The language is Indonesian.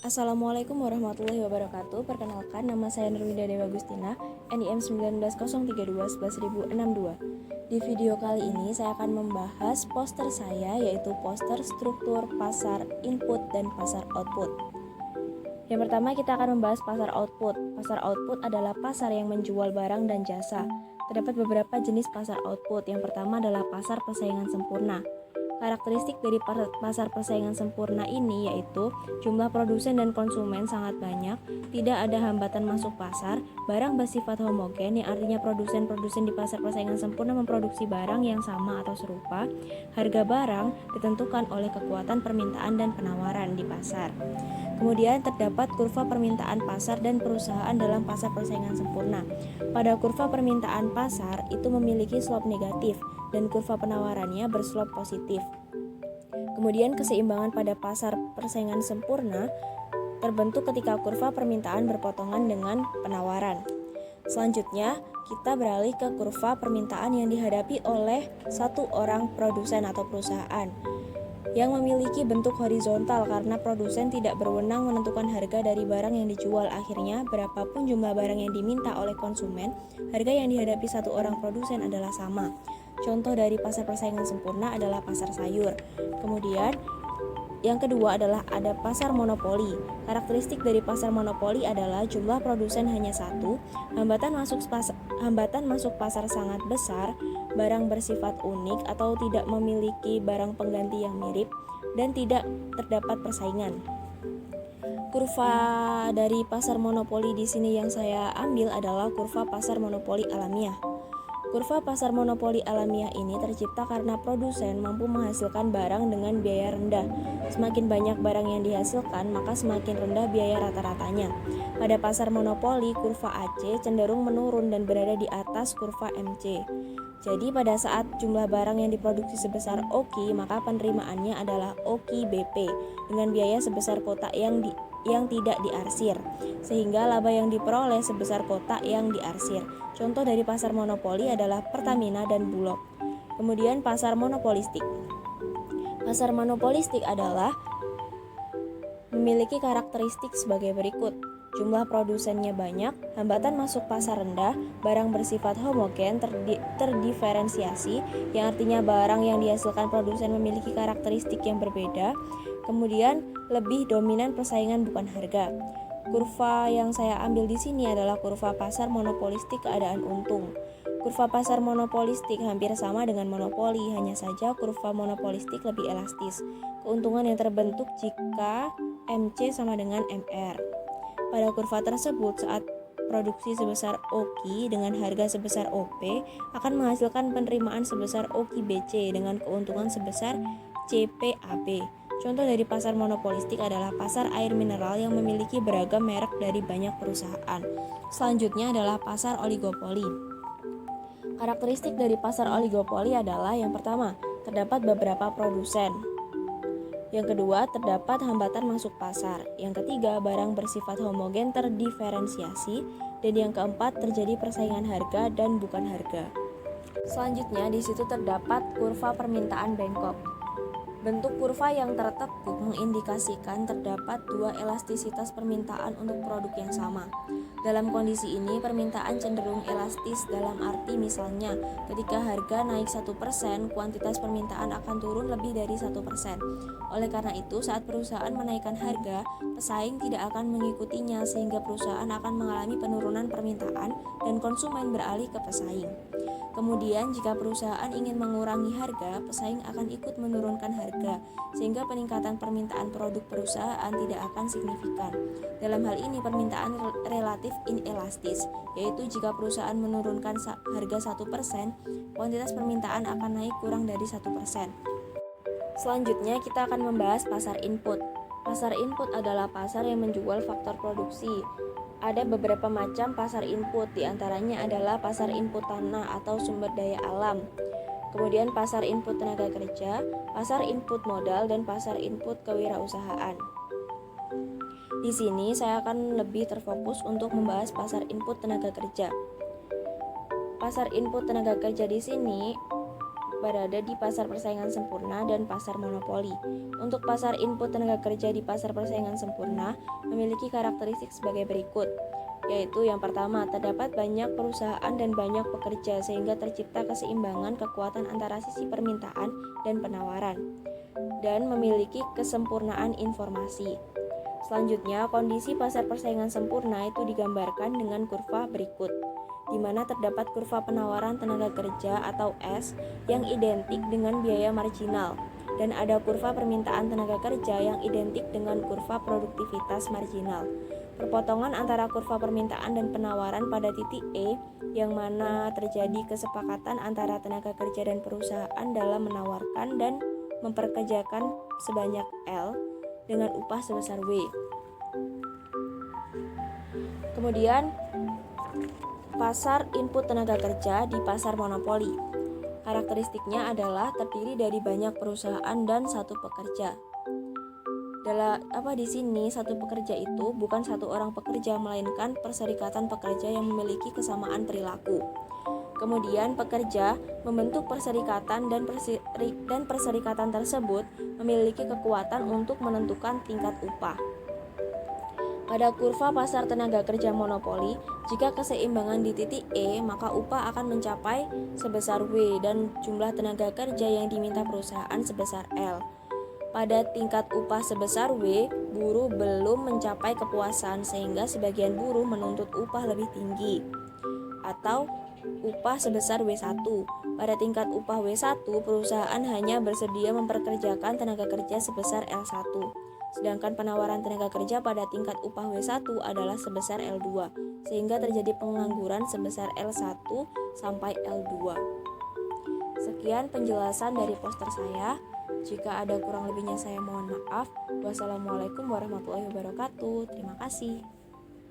Assalamualaikum warahmatullahi wabarakatuh. Perkenalkan, nama saya Nurwida Dewa Gustina, NIM 19032-11062. Di video kali ini saya akan membahas poster saya, yaitu poster struktur pasar input dan pasar output. Yang pertama kita akan membahas pasar output. Pasar output adalah pasar yang menjual barang dan jasa. Terdapat beberapa jenis pasar output. Yang pertama adalah pasar persaingan sempurna. Karakteristik dari pasar persaingan sempurna ini yaitu jumlah produsen dan konsumen sangat banyak, tidak ada hambatan masuk pasar, barang bersifat homogen yang artinya produsen-produsen di pasar persaingan sempurna memproduksi barang yang sama atau serupa, harga barang ditentukan oleh kekuatan permintaan dan penawaran di pasar. Kemudian terdapat kurva permintaan pasar dan perusahaan dalam pasar persaingan sempurna. Pada kurva permintaan pasar itu memiliki slope negatif dan kurva penawarannya berslope positif. Kemudian keseimbangan pada pasar persaingan sempurna terbentuk ketika kurva permintaan berpotongan dengan penawaran. Selanjutnya, kita beralih ke kurva permintaan yang dihadapi oleh satu orang produsen atau perusahaan yang memiliki bentuk horizontal karena produsen tidak berwenang menentukan harga dari barang yang dijual. Akhirnya, berapapun jumlah barang yang diminta oleh konsumen, harga yang dihadapi satu orang produsen adalah sama. Contoh dari pasar persaingan sempurna adalah pasar sayur. Kemudian, yang kedua adalah ada pasar monopoli. Karakteristik dari pasar monopoli adalah jumlah produsen hanya satu, hambatan masuk pasar sangat besar, barang bersifat unik atau tidak memiliki barang pengganti yang mirip, dan tidak terdapat persaingan. Kurva dari pasar monopoli di sini yang saya ambil adalah kurva pasar monopoli alamiah. Kurva pasar monopoli alamiah ini tercipta karena produsen mampu menghasilkan barang dengan biaya rendah. Semakin banyak barang yang dihasilkan, maka semakin rendah biaya rata-ratanya. Pada pasar monopoli, kurva AC cenderung menurun dan berada di atas kurva MC. Jadi pada saat jumlah barang yang diproduksi sebesar OKI, maka penerimaannya adalah OKI BP dengan biaya sebesar kotak yang tidak diarsir, sehingga laba yang diperoleh sebesar kotak yang diarsir. Contoh dari pasar monopoli adalah Pertamina dan Bulog. Kemudian pasar monopolistik. Pasar monopolistik adalah memiliki karakteristik sebagai berikut. Jumlah produsennya banyak, hambatan masuk pasar rendah, barang bersifat homogen terdiferensiasi, yang artinya barang yang dihasilkan produsen memiliki karakteristik yang berbeda. Kemudian lebih dominan persaingan bukan harga. Kurva yang saya ambil di sini adalah kurva pasar monopolistik keadaan untung. Kurva pasar monopolistik hampir sama dengan monopoli, hanya saja kurva monopolistik lebih elastis. Keuntungan yang terbentuk jika MC sama dengan MR. Pada kurva tersebut, saat produksi sebesar OKI dengan harga sebesar OP akan menghasilkan penerimaan sebesar OKI BC dengan keuntungan sebesar CPAB. Contoh dari pasar monopolistik adalah pasar air mineral yang memiliki beragam merek dari banyak perusahaan. Selanjutnya adalah pasar oligopoli. Karakteristik dari pasar oligopoli adalah yang pertama, terdapat beberapa produsen. Yang kedua, terdapat hambatan masuk pasar. Yang ketiga, barang bersifat homogen terdiferensiasi. Dan yang keempat, terjadi persaingan harga dan bukan harga. Selanjutnya, di situ terdapat kurva permintaan bengkok. Bentuk kurva yang tertekuk mengindikasikan terdapat dua elastisitas permintaan untuk produk yang sama. Dalam kondisi ini, permintaan cenderung elastis dalam arti misalnya, ketika harga naik 1%, kuantitas permintaan akan turun lebih dari 1%. Oleh karena itu, saat perusahaan menaikkan harga, pesaing tidak akan mengikutinya sehingga perusahaan akan mengalami penurunan permintaan dan konsumen beralih ke pesaing. Kemudian, jika perusahaan ingin mengurangi harga, pesaing akan ikut menurunkan harga, sehingga peningkatan permintaan produk perusahaan tidak akan signifikan. Dalam hal ini, permintaan relatif inelastis, yaitu jika perusahaan menurunkan harga 1%, kuantitas permintaan akan naik kurang dari 1%. Selanjutnya, kita akan membahas pasar input. Pasar input adalah pasar yang menjual faktor produksi. Ada beberapa macam pasar input, diantaranya adalah pasar input tanah atau sumber daya alam, kemudian pasar input tenaga kerja, pasar input modal, dan pasar input kewirausahaan. Di sini saya akan lebih terfokus untuk membahas pasar input tenaga kerja. Pasar input tenaga kerja di sini berada di pasar persaingan sempurna dan pasar monopoli. Untuk pasar input tenaga kerja di pasar persaingan sempurna memiliki karakteristik sebagai berikut, yaitu yang pertama, terdapat banyak perusahaan dan banyak pekerja sehingga tercipta keseimbangan kekuatan antara sisi permintaan dan penawaran, dan memiliki kesempurnaan informasi. Selanjutnya, kondisi pasar persaingan sempurna itu digambarkan dengan kurva berikut, di mana terdapat kurva penawaran tenaga kerja atau S yang identik dengan biaya marginal, dan ada kurva permintaan tenaga kerja yang identik dengan kurva produktivitas marginal. Perpotongan antara kurva permintaan dan penawaran pada titik E, yang mana terjadi kesepakatan antara tenaga kerja dan perusahaan dalam menawarkan dan memperkerjakan sebanyak L dengan upah sebesar W. Kemudian, pasar input tenaga kerja di pasar monopoli. Karakteristiknya adalah terdiri dari banyak perusahaan dan satu pekerja. Di sini satu pekerja itu bukan satu orang pekerja, melainkan perserikatan pekerja yang memiliki kesamaan perilaku. Kemudian pekerja membentuk perserikatan dan perserikatan tersebut memiliki kekuatan untuk menentukan tingkat upah. Pada kurva pasar tenaga kerja monopoli, jika keseimbangan di titik E, maka upah akan mencapai sebesar W dan jumlah tenaga kerja yang diminta perusahaan sebesar L. Pada tingkat upah sebesar W, buruh belum mencapai kepuasan sehingga sebagian buruh menuntut upah lebih tinggi atau upah sebesar W1. Pada tingkat upah W1, perusahaan hanya bersedia memperkerjakan tenaga kerja sebesar L1. Sedangkan penawaran tenaga kerja pada tingkat upah W1 adalah sebesar L2, sehingga terjadi pengangguran sebesar L1 sampai L2. Sekian penjelasan dari poster saya. Jika ada kurang lebihnya saya mohon maaf. Wassalamualaikum warahmatullahi wabarakatuh. Terima kasih.